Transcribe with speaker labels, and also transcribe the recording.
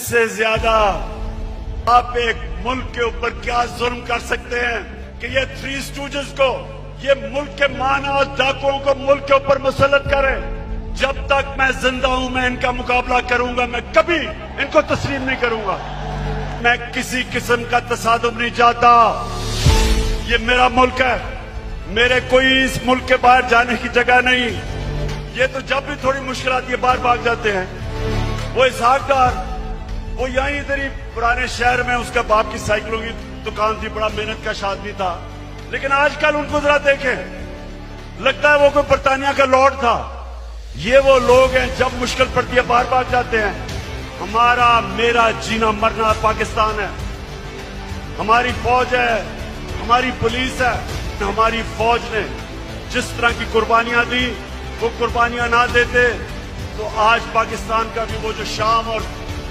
Speaker 1: इससे ज्यादा आप एक मुल्क के ऊपर क्या जुल्म कर सकते हैं कि ये थ्री स्टूजेस को, ये मुल्क के माना और डाकुओं को मुल्क के ऊपर मुसल्लत करें। जब तक मैं जिंदा हूं मैं इनका मुकाबला करूंगा, मैं कभी इनको तस्लीम नहीं करूंगा। मैं किसी किस्म का तसादुम नहीं चाहता। ये मेरा मुल्क है, मेरे कोई इस मुल्क के बाहर जाने की जगह नहीं। ये तो जब भी थोड़ी मुश्किल आती है बाहर भाग जाते हैं। वो इसहाक डार, वो यहीं इधर ही पुराने शहर में उसका बाप की साइकिलों की दुकान थी, बड़ा मेहनत का आदमी था। लेकिन आजकल उनको जरा देखें, लगता है वो कोई बरतानिया का लॉर्ड था। ये वो लोग हैं जब मुश्किल पड़ती है बाहर भाग जाते हैं। हमारा मेरा जीना मरना पाकिस्तान है, हमारी फौज है, हमारी पुलिस है। हमारी फौज ने जिस तरह की कुर्बानियां दी, वो कुर्बानियां ना देते तो आज पाकिस्तान का भी वो जो शाम और